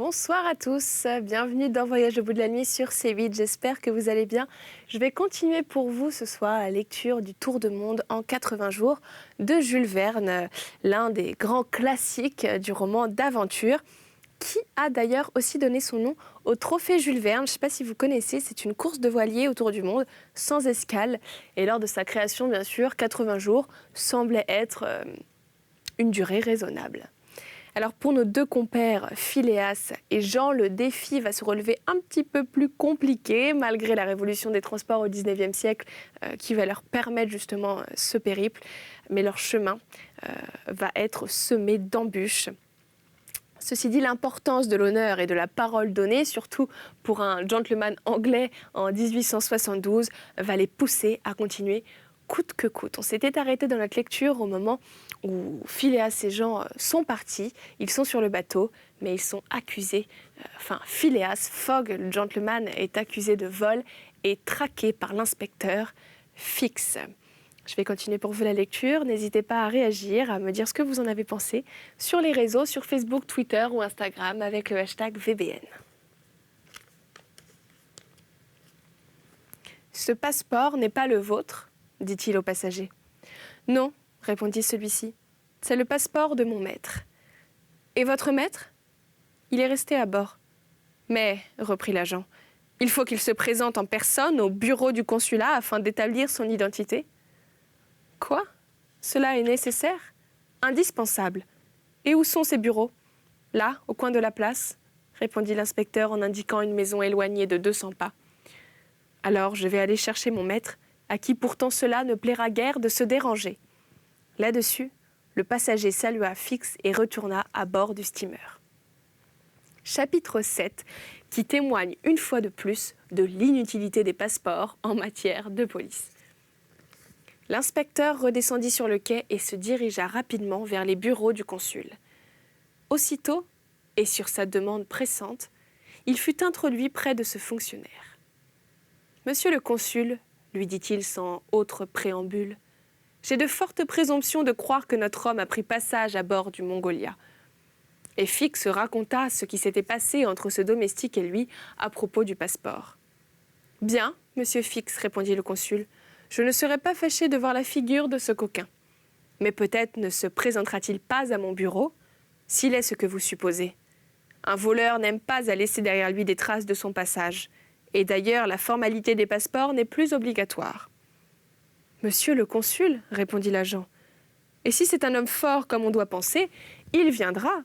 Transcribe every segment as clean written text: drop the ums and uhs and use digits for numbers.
Bonsoir à tous, bienvenue dans Voyage au bout de la nuit sur C8, j'espère que vous allez bien. Je vais continuer pour vous ce soir la lecture du Tour de monde en 80 jours de Jules Verne, l'un des grands classiques du roman d'aventure, qui a d'ailleurs aussi donné son nom au trophée Jules Verne. Je ne sais pas si vous connaissez, c'est une course de voilier autour du monde sans escale. Et lors de sa création, bien sûr, 80 jours semblait être une durée raisonnable. Alors pour nos deux compères, Phileas et Jean, le défi va se relever un petit peu plus compliqué malgré la révolution des transports au 19e siècle qui va leur permettre justement ce périple. Mais leur chemin va être semé d'embûches. Ceci dit, l'importance de l'honneur et de la parole donnée, surtout pour un gentleman anglais en 1872, va les pousser à continuer coûte que coûte. On s'était arrêté dans notre lecture au moment où Phileas et Jean sont partis. Ils sont sur le bateau, mais ils sont accusés. Phileas Fogg, le gentleman, est accusé de vol et traqué par l'inspecteur Fix. Je vais continuer pour vous la lecture. N'hésitez pas à réagir, à me dire ce que vous en avez pensé sur les réseaux, sur Facebook, Twitter ou Instagram avec le hashtag VBN. Ce passeport n'est pas le vôtre, dit-il au passager. Non, répondit celui-ci. C'est le passeport de mon maître. Et votre maître ? Il est resté à bord. Mais, reprit l'agent, il faut qu'il se présente en personne au bureau du consulat afin d'établir son identité. Quoi ? Cela est nécessaire ? Indispensable. Et où sont ces bureaux ? Là, au coin de la place, répondit l'inspecteur en indiquant une maison éloignée de 200 pas. Alors je vais aller chercher mon maître, à qui pourtant cela ne plaira guère de se déranger. Là-dessus, le passager salua Fix et retourna à bord du steamer. Chapitre 7, qui témoigne une fois de plus de l'inutilité des passeports en matière de police. L'inspecteur redescendit sur le quai et se dirigea rapidement vers les bureaux du consul. Aussitôt, et sur sa demande pressante, il fut introduit près de ce fonctionnaire. « Monsieur le consul, lui dit-il sans autre préambule, j'ai de fortes présomptions de croire que notre homme a pris passage à bord du Mongolia. » Et Fix raconta ce qui s'était passé entre ce domestique et lui à propos du passeport. « Bien, monsieur Fix, répondit le consul, je ne serais pas fâché de voir la figure de ce coquin. Mais peut-être ne se présentera-t-il pas à mon bureau, s'il est ce que vous supposez. Un voleur n'aime pas à laisser derrière lui des traces de son passage. Et d'ailleurs, la formalité des passeports n'est plus obligatoire. »« Monsieur le consul, répondit l'agent, et si c'est un homme fort comme on doit penser, il viendra. »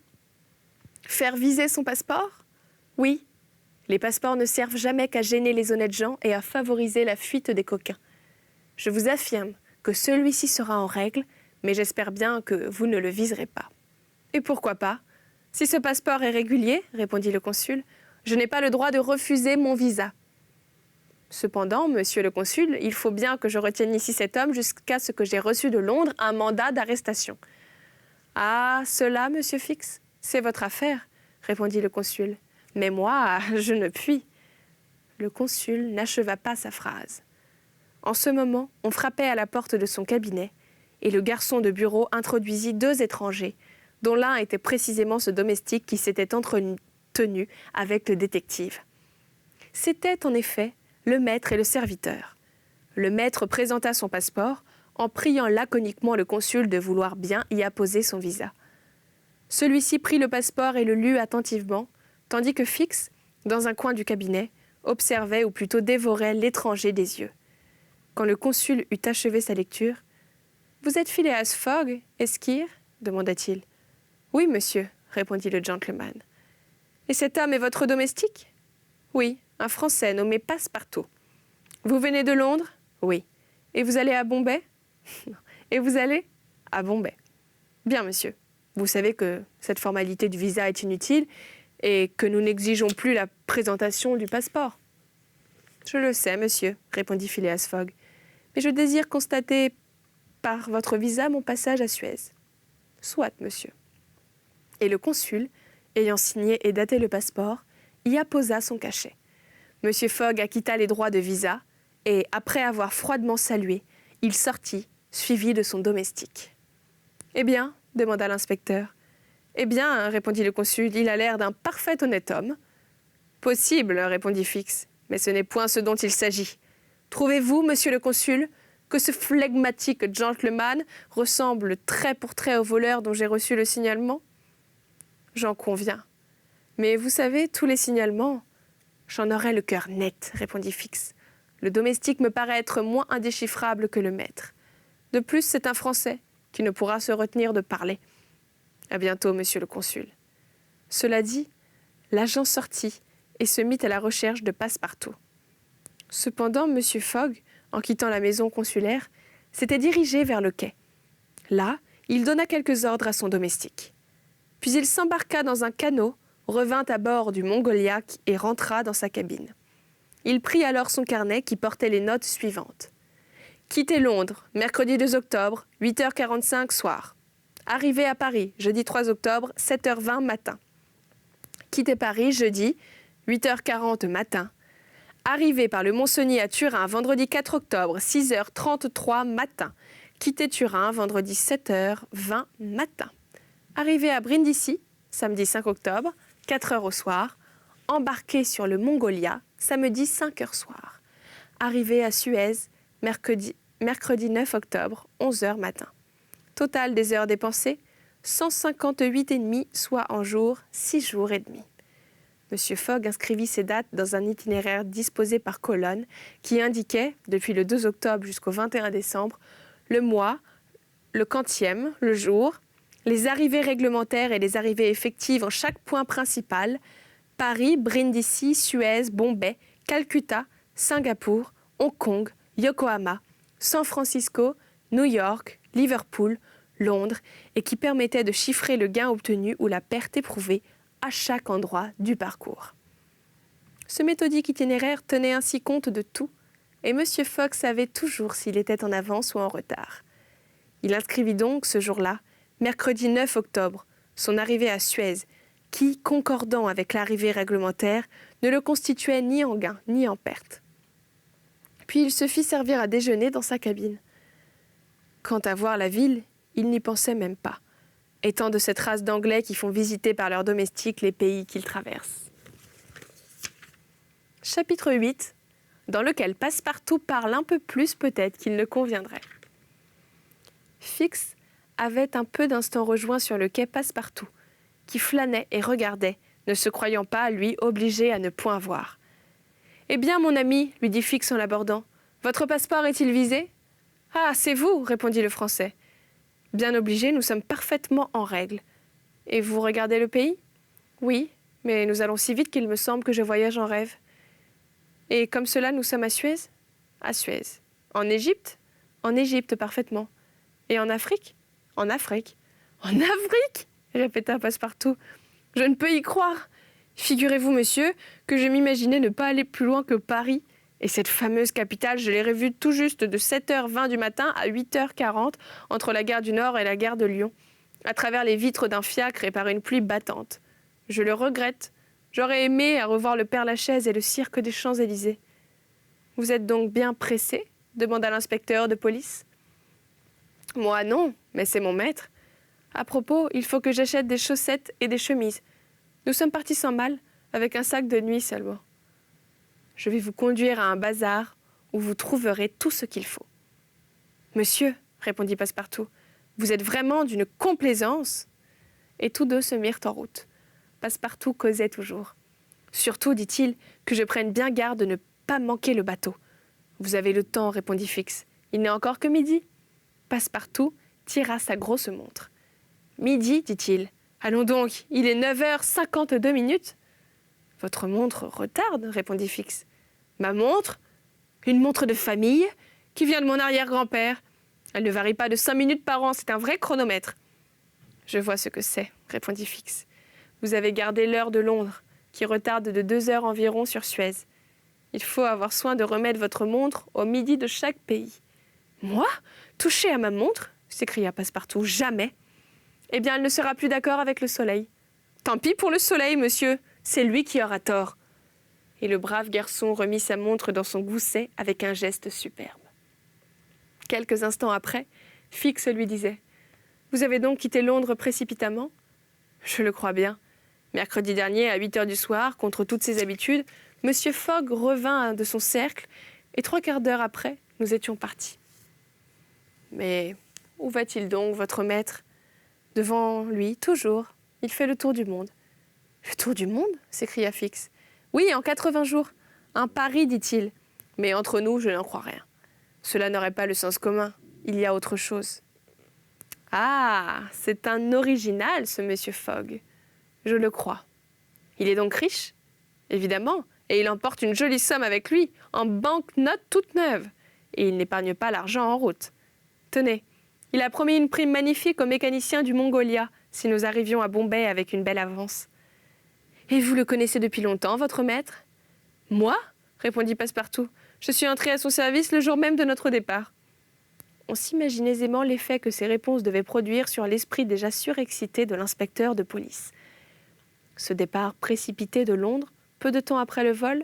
Faire viser son passeport ? Oui. Les passeports ne servent jamais qu'à gêner les honnêtes gens et à favoriser la fuite des coquins. Je vous affirme que celui-ci sera en règle, mais j'espère bien que vous ne le viserez pas. Et pourquoi pas ? Si ce passeport est régulier, répondit le consul, je n'ai pas le droit de refuser mon visa. Cependant, monsieur le consul, il faut bien que je retienne ici cet homme jusqu'à ce que j'ai reçu de Londres un mandat d'arrestation. Ah, cela, monsieur Fix, c'est votre affaire, répondit le consul. Mais moi, je ne puis. Le consul n'acheva pas sa phrase. En ce moment, on frappait à la porte de son cabinet, et le garçon de bureau introduisit 2 étrangers, dont l'un était précisément ce domestique qui s'était entretenu avec le détective. C'étaient en effet le maître et le serviteur. Le maître présenta son passeport, en priant laconiquement le consul de vouloir bien y apposer son visa. Celui-ci prit le passeport et le lut attentivement, tandis que Fix, dans un coin du cabinet, observait ou plutôt dévorait l'étranger des yeux. Quand le consul eut achevé sa lecture, « Vous êtes Phileas Fogg, esquire ?» demanda-t-il. « Oui, monsieur, » répondit le gentleman. « Et cet homme est votre domestique ?»« Oui, un Français nommé Passepartout. »« Vous venez de Londres ?»« Oui. »« Et vous allez à Bombay ?»« Et vous allez ?»« À Bombay. »« Bien, monsieur. Vous savez que cette formalité du visa est inutile et que nous n'exigeons plus la présentation du passeport. »« Je le sais, monsieur, » répondit Phileas Fogg. « Mais je désire constater par votre visa mon passage à Suez. »« Soit, monsieur. » Et le consul, ayant signé et daté le passeport, y apposa son cachet. Monsieur Fogg acquitta les droits de visa et, après avoir froidement salué, il sortit, suivi de son domestique. « Eh bien ?» demanda l'inspecteur. Eh bien, répondit le consul, il a l'air d'un parfait honnête homme. Possible, répondit Fix, mais ce n'est point ce dont il s'agit. Trouvez-vous, monsieur le consul, que ce flegmatique gentleman ressemble trait pour trait au voleur dont j'ai reçu le signalement? J'en conviens. Mais vous savez, tous les signalements, j'en aurais le cœur net, répondit Fix. Le domestique me paraît être moins indéchiffrable que le maître. De plus, c'est un Français qui ne pourra se retenir de parler. À bientôt, monsieur le consul. Cela dit, l'agent sortit et se mit à la recherche de Passepartout. Cependant, M. Fogg, en quittant la maison consulaire, s'était dirigé vers le quai. Là, il donna quelques ordres à son domestique. Puis il s'embarqua dans un canot, revint à bord du Mongolia et rentra dans sa cabine. Il prit alors son carnet qui portait les notes suivantes. Quitter Londres, mercredi 2 octobre, 8h45 soir. Arrivé à Paris, jeudi 3 octobre, 7h20 matin. Quitter Paris, jeudi, 8h40 matin. Arrivé par le Mont-Cenis à Turin, vendredi 4 octobre, 6h33 matin. Quitter Turin, vendredi 7h20 matin. Arrivé à Brindisi, samedi 5 octobre, 4h au soir. Embarqué sur le Mongolia, samedi 5h soir. Arrivé à Suez, mercredi 9 octobre, 11h matin. Total des heures dépensées, 158,5, soit en jour, 6 jours et demi. M. Fogg inscrivit ces dates dans un itinéraire disposé par colonne qui indiquait, depuis le 2 octobre jusqu'au 21 décembre, le mois, le quantième, le jour, les arrivées réglementaires et les arrivées effectives en chaque point principal, Paris, Brindisi, Suez, Bombay, Calcutta, Singapour, Hong Kong, Yokohama, San Francisco, New York, Liverpool, Londres, et qui permettait de chiffrer le gain obtenu ou la perte éprouvée à chaque endroit du parcours. Ce méthodique itinéraire tenait ainsi compte de tout, et M. Fogg savait toujours s'il était en avance ou en retard. Il inscrivit donc ce jour-là, mercredi 9 octobre, son arrivée à Suez, qui, concordant avec l'arrivée réglementaire, ne le constituait ni en gain ni en perte. Puis il se fit servir à déjeuner dans sa cabine. Quant à voir la ville, il n'y pensait même pas, étant de cette race d'Anglais qui font visiter par leurs domestiques les pays qu'ils traversent. Chapitre 8, dans lequel Passepartout parle un peu plus peut-être qu'il ne conviendrait. Fix avait un peu d'instant rejoint sur le quai Passepartout, qui flânait et regardait, ne se croyant pas, lui, obligé à ne point voir. « Eh bien, mon ami, lui dit Fix en l'abordant, votre passeport est-il visé ?»« Ah, c'est vous, répondit le Français. Bien obligé, nous sommes parfaitement en règle. Et vous regardez le pays ? Oui, mais nous allons si vite qu'il me semble que je voyage en rêve. Et comme cela, nous sommes à Suez ? À Suez. En Égypte ? En Égypte, parfaitement. Et en Afrique ? En Afrique. En Afrique ? Répéta Passepartout. Je ne peux y croire. Figurez-vous, monsieur, que je m'imaginais ne pas aller plus loin que Paris. Et cette fameuse capitale, je l'ai revue tout juste de 7h20 du matin à 8h40 entre la gare du Nord et la gare de Lyon, à travers les vitres d'un fiacre et par une pluie battante. Je le regrette. J'aurais aimé à revoir le Père-Lachaise et le cirque des Champs-Élysées. Vous êtes donc bien pressé ? Demanda l'inspecteur de police. Moi non, mais c'est mon maître. À propos, il faut que j'achète des chaussettes et des chemises. Nous sommes partis sans mal, avec un sac de nuit seulement. Je vais vous conduire à un bazar où vous trouverez tout ce qu'il faut. Monsieur, répondit Passepartout, vous êtes vraiment d'une complaisance. Et tous deux se mirent en route. Passepartout causait toujours. Surtout, dit-il, que je prenne bien garde de ne pas manquer le bateau. Vous avez le temps, répondit Fix. Il n'est encore que midi. Passepartout tira sa grosse montre. Midi, dit-il. Allons donc, il est 9h52. Votre montre retarde, répondit Fix. Ma montre ? Une montre de famille qui vient de mon arrière-grand-père. Elle ne varie pas de 5 minutes par an, c'est un vrai chronomètre. Je vois ce que c'est, répondit Fix. Vous avez gardé l'heure de Londres, qui retarde de 2 heures environ sur Suez. Il faut avoir soin de remettre votre montre au midi de chaque pays. Moi ? Toucher à ma montre ? S'écria Passepartout. Jamais. Eh bien, elle ne sera plus d'accord avec le soleil. Tant pis pour le soleil, monsieur. C'est lui qui aura tort. Et le brave garçon remit sa montre dans son gousset avec un geste superbe. Quelques instants après, Fix lui disait « Vous avez donc quitté Londres précipitamment ?»« Je le crois bien. Mercredi dernier, à 8 heures du soir, contre toutes ses habitudes, Monsieur Fogg revint de son cercle et 3/4 d'heure après, nous étions partis. Mais où va-t-il donc, votre maître? Devant lui, toujours, il fait le tour du monde. Le tour du monde? S'écria Fix. Oui, en 80 jours. Un pari, dit-il. Mais entre nous, je n'en crois rien. Cela n'aurait pas le sens commun. Il y a autre chose. Ah, c'est un original, ce Monsieur Fogg. Je le crois. Il est donc riche? Évidemment, et il emporte une jolie somme avec lui, en banque-notes toute neuve. Et il n'épargne pas l'argent en route. Tenez, il a promis une prime magnifique aux mécaniciens du Mongolia, si nous arrivions à Bombay avec une belle avance. Et vous le connaissez depuis longtemps, votre maître? Moi? Répondit Passepartout. Je suis entré à son service le jour même de notre départ. On s'imagine aisément l'effet que ces réponses devaient produire sur l'esprit déjà surexcité de l'inspecteur de police. Ce départ précipité de Londres, peu de temps après le vol,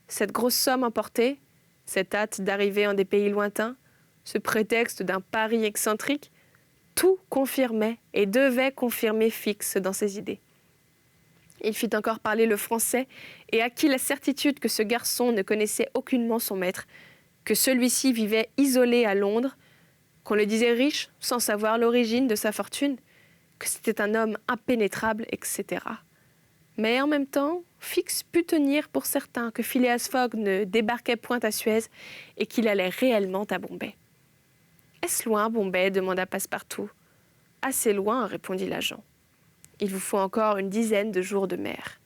cette grosse somme emportée, cette hâte d'arriver en des pays lointains, ce prétexte d'un pari excentrique, tout confirmait et devait confirmer Fix dans ses idées. Il fit encore parler le français et acquit la certitude que ce garçon ne connaissait aucunement son maître, que celui-ci vivait isolé à Londres, qu'on le disait riche sans savoir l'origine de sa fortune, que c'était un homme impénétrable, etc. Mais en même temps, Fix put tenir pour certain que Phileas Fogg ne débarquait point à Suez et qu'il allait réellement à Bombay. « Est-ce loin, Bombay » demanda Passepartout. « Assez loin » répondit l'agent. « Il vous faut encore une dizaine de jours de mer. »«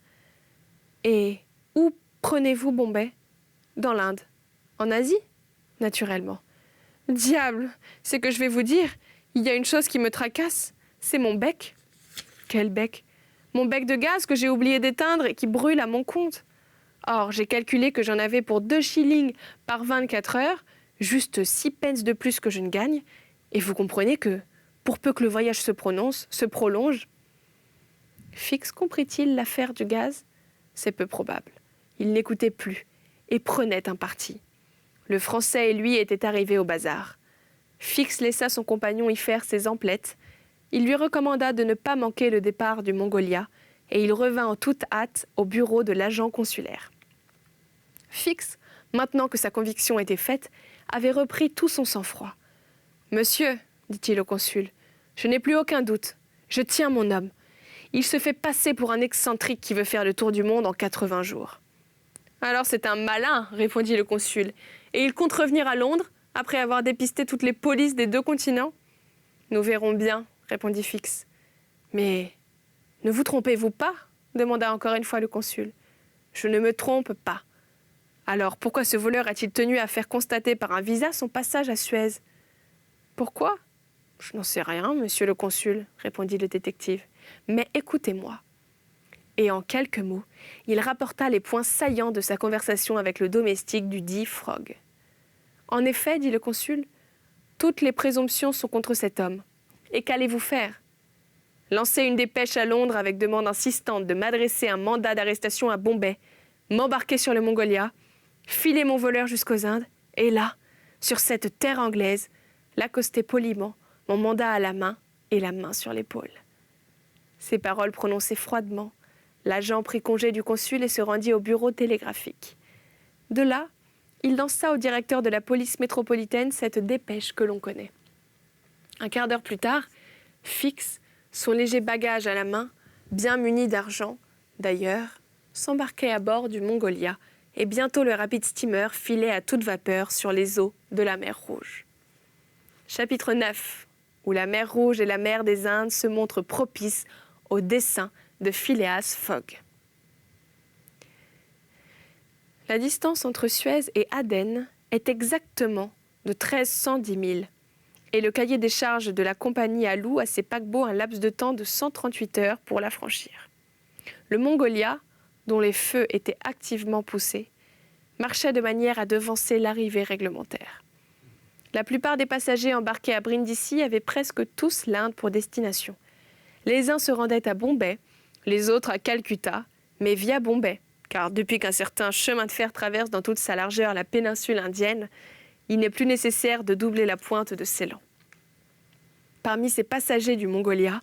Et où prenez-vous Bombay ?»« Dans l'Inde. »« En Asie ?»« Naturellement. »« Diable, c'est que je vais vous dire, il y a une chose qui me tracasse, c'est mon bec. »« Quel bec ?»« Mon bec de gaz que j'ai oublié d'éteindre et qui brûle à mon compte. Or, j'ai calculé que j'en avais pour 2 shillings par 24 heures, juste 6 pence de plus que je ne gagne, et vous comprenez que, pour peu que le voyage se prolonge. Fix comprit-il l'affaire du gaz? C'est peu probable. Il n'écoutait plus et prenait un parti. Le Français et lui étaient arrivés au bazar. Fix laissa son compagnon y faire ses emplettes. Il lui recommanda de ne pas manquer le départ du Mongolia, et il revint en toute hâte au bureau de l'agent consulaire. Fix, maintenant que sa conviction était faite, avait repris tout son sang-froid. « Monsieur, dit-il au consul, je n'ai plus aucun doute. Je tiens mon homme. Il se fait passer pour un excentrique qui veut faire le tour du monde en 80 jours. »« Alors c'est un malin, répondit le consul, et il compte revenir à Londres, après avoir dépisté toutes les polices des 2 continents. »« Nous verrons bien, répondit Fix. Mais ne vous trompez-vous pas? Demanda encore une fois le consul. Je ne me trompe pas. Alors pourquoi ce voleur a-t-il tenu à faire constater par un visa son passage à Suez? Pourquoi? Je n'en sais rien, monsieur le consul, répondit le détective. Mais écoutez-moi. Et en quelques mots, il rapporta les points saillants de sa conversation avec le domestique du dit Fogg. En effet, dit le consul, toutes les présomptions sont contre cet homme. Et qu'allez-vous faire? Lancer une dépêche à Londres avec demande insistante de m'adresser un mandat d'arrestation à Bombay, m'embarquer sur le Mongolia, filer mon voleur jusqu'aux Indes, et là, sur cette terre anglaise, l'accoster poliment, mon mandat à la main et la main sur l'épaule. Ces paroles prononcées froidement, l'agent prit congé du consul et se rendit au bureau télégraphique. De là, il lança au directeur de la police métropolitaine cette dépêche que l'on connaît. Un quart d'heure plus tard, Fix, son léger bagage à la main, bien muni d'argent, d'ailleurs, s'embarquait à bord du Mongolia, et bientôt le rapide steamer filait à toute vapeur sur les eaux de la mer Rouge. Chapitre 9, où la mer Rouge et la mer des Indes se montrent propices au dessein de Phileas Fogg. La distance entre Suez et Aden est exactement de 1310 milles, et le cahier des charges de la compagnie alloue à ses paquebots un laps de temps de 138 heures pour la franchir. Le Mongolia, dont les feux étaient activement poussés, marchait de manière à devancer l'arrivée réglementaire. La plupart des passagers embarqués à Brindisi avaient presque tous l'Inde pour destination. Les uns se rendaient à Bombay, les autres à Calcutta, mais via Bombay, car depuis qu'un certain chemin de fer traverse dans toute sa largeur la péninsule indienne, il n'est plus nécessaire de doubler la pointe de Ceylan. Parmi ces passagers du Mongolia,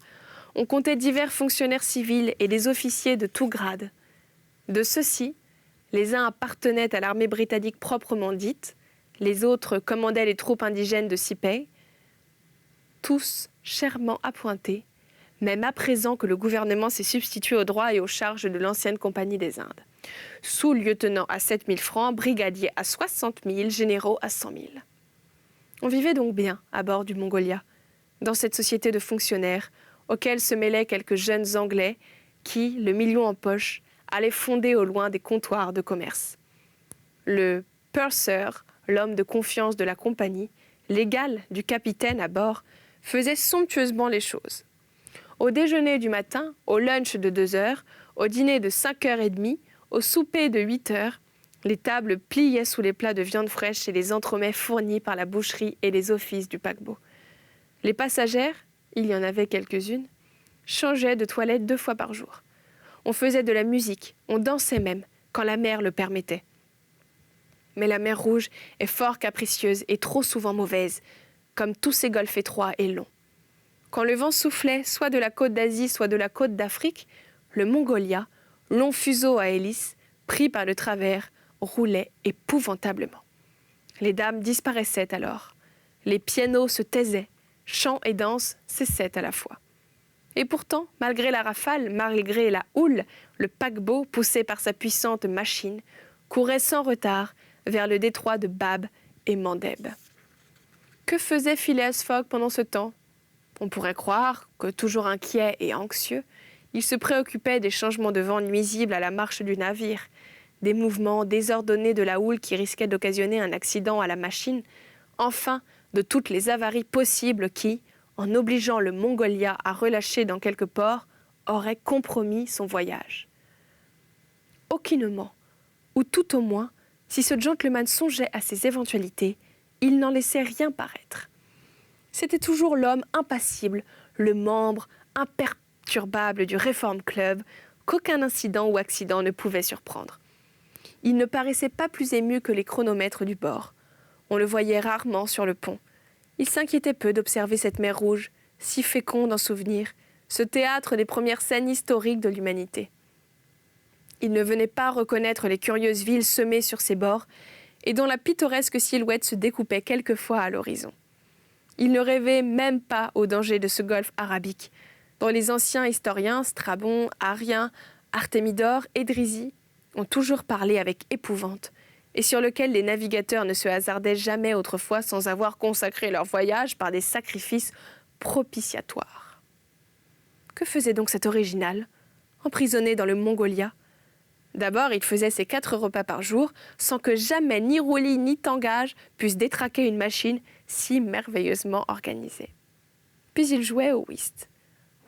On comptait divers fonctionnaires civils et des officiers de tout grade. De ceux-ci, les uns appartenaient à l'armée britannique proprement dite, les autres commandaient les troupes indigènes de Sipay, tous chèrement appointés, même à présent que le gouvernement s'est substitué aux droits et aux charges de l'ancienne Compagnie des Indes. Sous-lieutenant à 7 000 francs, brigadier à 60 000, généraux à 100 000. On vivait donc bien à bord du Mongolia, dans cette société de fonctionnaires, auxquels se mêlaient quelques jeunes Anglais qui, le million en poche, allaient fonder au loin des comptoirs de commerce. Le purser, l'homme de confiance de la compagnie, l'égal du capitaine à bord, faisait somptueusement les choses. Au déjeuner du matin, au lunch de 2 heures, au dîner de 5h30, au souper de 8 heures, les tables pliaient sous les plats de viande fraîche et les entremets fournis par la boucherie et les offices du paquebot. Les passagères, il y en avait quelques-unes, changeaient de toilette 2 fois par jour. On faisait de la musique, on dansait même, quand la mer le permettait. Mais la mer Rouge est fort capricieuse et trop souvent mauvaise, comme tous ces golfes étroits et longs. Quand le vent soufflait soit de la côte d'Asie, soit de la côte d'Afrique, le Mongolia, long fuseau à hélice, pris par le travers, roulait épouvantablement. Les dames disparaissaient alors. Les pianos se taisaient, chant et danse cessaient à la fois. Et pourtant, malgré la rafale, malgré la houle, le paquebot, poussé par sa puissante machine, courait sans retard vers le détroit de Bab et Mandeb. Que faisait Phileas Fogg pendant ce temps ? On pourrait croire que, toujours inquiet et anxieux, il se préoccupait des changements de vent nuisibles à la marche du navire, des mouvements désordonnés de la houle qui risquaient d'occasionner un accident à la machine, enfin de toutes les avaries possibles qui, en obligeant le Mongolia à relâcher dans quelque port, auraient compromis son voyage. Aucunement, ou tout au moins, si ce gentleman songeait à ces éventualités, il n'en laissait rien paraître. C'était toujours l'homme impassible, le membre imperturbable du Reform Club, qu'aucun incident ou accident ne pouvait surprendre. Il ne paraissait pas plus ému que les chronomètres du bord. On le voyait rarement sur le pont. Il s'inquiétait peu d'observer cette mer Rouge, si féconde en souvenirs, ce théâtre des premières scènes historiques de l'humanité. Il ne venait pas reconnaître les curieuses villes semées sur ses bords et dont la pittoresque silhouette se découpait quelquefois à l'horizon. Il ne rêvait même pas aux dangers de ce golfe arabique, dont les anciens historiens Strabon, Arrien, Artémidore et Drisy ont toujours parlé avec épouvante, et sur lequel les navigateurs ne se hasardaient jamais autrefois sans avoir consacré leur voyage par des sacrifices propitiatoires. Que faisait donc cet original, emprisonné dans le Mongolia ? D'abord, il faisait ses 4 repas par jour, sans que jamais ni roulis ni tangage puissent détraquer une machine si merveilleusement organisée. Puis il jouait au whist.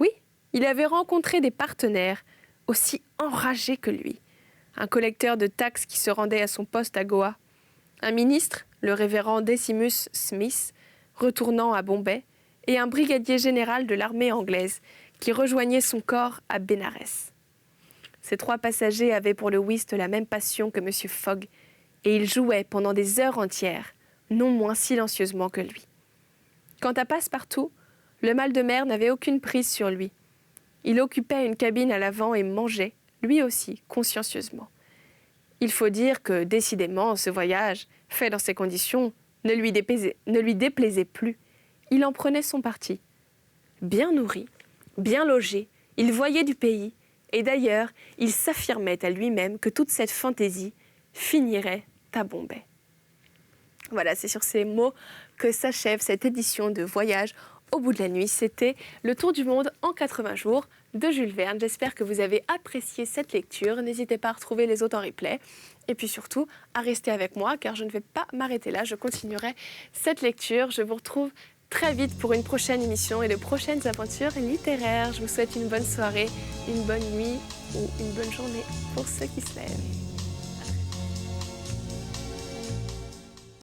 Oui, il avait rencontré des partenaires aussi enragés que lui. Un collecteur de taxes qui se rendait à son poste à Goa, un ministre, le révérend Decimus Smith, retournant à Bombay, et un brigadier général de l'armée anglaise qui rejoignait son corps à Bénarès. Ces 3 passagers avaient pour le whist la même passion que M. Fogg, et ils jouaient pendant des heures entières, non moins silencieusement que lui. Quant à Passepartout, le mal de mer n'avait aucune prise sur lui. Il occupait une cabine à l'avant et mangeait, lui aussi, consciencieusement. Il faut dire que, décidément, ce voyage, fait dans ces conditions, ne lui déplaisait plus. Il en prenait son parti. Bien nourri, bien logé, il voyait du pays, et d'ailleurs, il s'affirmait à lui-même que toute cette fantaisie finirait à Bombay. Voilà, c'est sur ces mots que s'achève cette édition de Voyage au bout de la nuit. C'était Le Tour du monde en 80 jours de Jules Verne. J'espère que vous avez apprécié cette lecture. N'hésitez pas à retrouver les autres en replay. Et puis surtout, à rester avec moi, car je ne vais pas m'arrêter là. Je continuerai cette lecture. Je vous retrouve très vite pour une prochaine émission et de prochaines aventures littéraires. Je vous souhaite une bonne soirée, une bonne nuit ou une bonne journée pour ceux qui se lèvent.